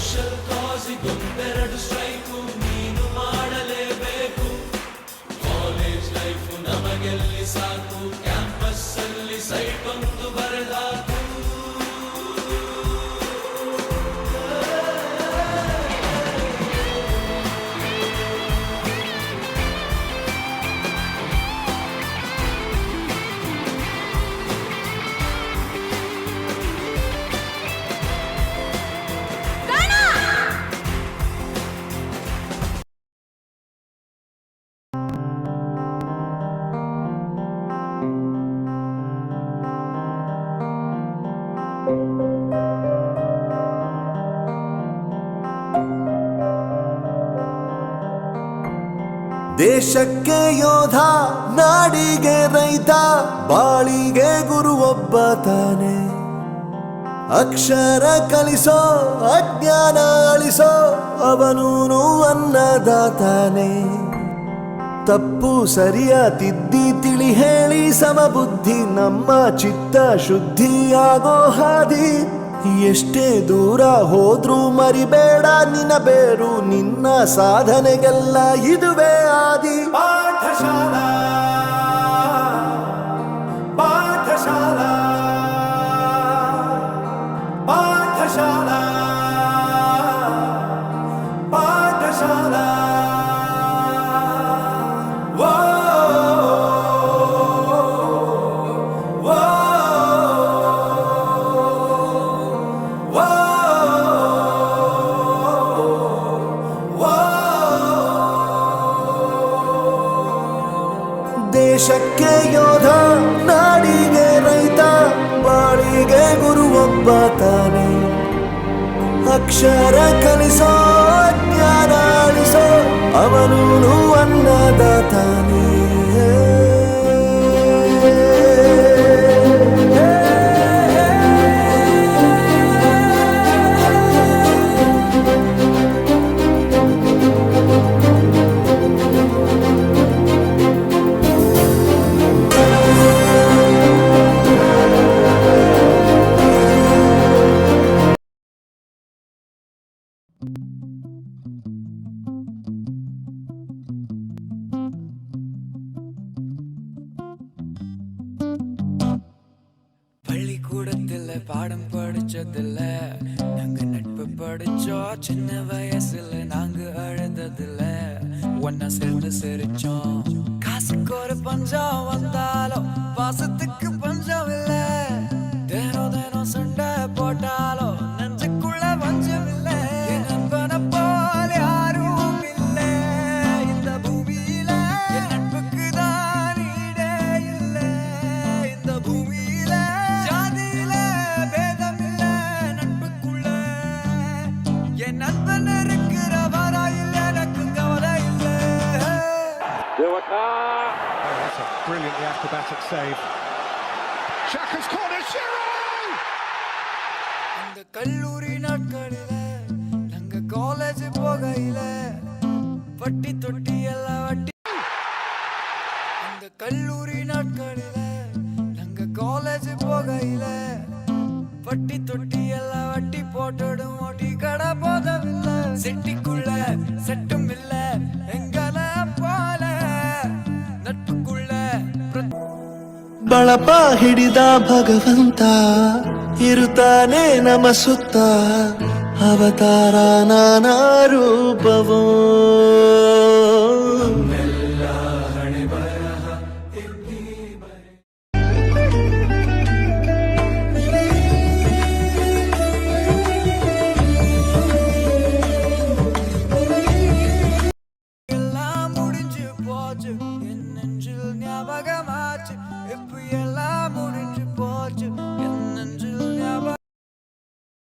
Social ಕಾಸಿಗೊಂದೆರಡು strike ನೀನು ಮಾಡಲೇಬೇಕು. College life ನಮಗೆಲ್ಲಿ ಸಾಕು, ಕ್ಯಾಂಪಸ್ ಅಲ್ಲಿ ಸೈಟ್ ಒಂದು ಬರೆದಾಕು. ದೇಶಕ್ಕೆ ಯೋಧ, ನಾಡಿಗೆ ರೈತ, ಬಾಳಿಗೆ ಗುರು ಒಬ್ಬ ತಾನೆ. ಅಕ್ಷರ ಕಲಿಸೋ, ಅಜ್ಞಾನ ಅಳಿಸೋ, ಅವನೂನು ಅನ್ನದಾತಾನೆ. ತಪ್ಪು ಸರಿಯ ತಿದ್ದಿ ತಿಳಿ ಹೇಳಿ ಸಮಬುದ್ಧಿ ನಮ್ಮ ಚಿತ್ತ ಶುದ್ಧಿಯಾಗೋ ಹಾದಿ. ಎಷ್ಟೇ ದೂರ ಹೋದ್ರೂ ಮರಿಬೇಡ ನಿನ್ನ ಬೇರು, ನಿನ್ನ ಸಾಧನೆಗೆಲ್ಲ ಇದುವೇ ಆದಿ. ಪಾಠಶಾಲಾ ಪಾಠಶಾಲಾ ಪಾಠಶಾಲಾ ಪಾಠಶಾಲಾ. ದೇಶಕ್ಕೆ ಯೋಧ, ನಾಡಿಗೆ ರೈತ, ಬಾಳಿಗೆ ಗುರು ಒಬ್ಬ ತಾನೆ. ಅಕ್ಷರ ಕಲಿಸೋ, ಜ್ಞಾನ ಅಳಿಸೋ, ಅವನೂನು ಅನ್ನದಾತಾನೆ. பள்ளிக்கூடத்துல பாடம் படிச்சதில்ல, நாங்க நட்பு படிச்சோம். சின்ன வயசுல நாங்க அழுததில்ல, ஒன்னா சேர்ந்து சிரிச்சோம். காசுக்கு ஒரு பஞ்சம் வந்தாலும் பாசத்துக்கு பஞ்சம் இல்ல. தினம் தினம் சண்டை போட்டாலும் நெஞ்சுக்குள்ள பஞ்சம் இல்ல. என் நண்பனை போல் யாரும் இல்ல இந்த பூமியில. என் நட்புக்கு தான் ஈடே இல்ல இந்த பூமியில. ஜாதியில பேதம் இல்ல நட்புக்குள்ள. என் நண்பன் இருக்கிற வரா இல்ல, எனக்கு கவலை இல்ல. That's a brilliantly acrobatic save. Xhaka's corner, Giroud! அந்த கல்லூரி நாட்களில நாங்க காலேஜ் போகையில பட்டி தொட்டி எல்லாம் வட்டி. அந்த கல்லூரி நாட்களில நாங்க காலேஜ் போகையில பட்டி தொட்டி எல்லாம் வட்டி போட்டுடும். ஓட்டி கடை போதவில்லை, செட்டிக்குள்ள செட்டும் இல்ல எங்கள போல. நட்புக்குள்ள ಬಳಪ ಹಿಡಿದ ಭಗವಂತ ಇರುತ್ತಾನೆ ನಮ ಸುತ್ತ. ಅವತಾರ ನಾನಾ ರೂಪವೋ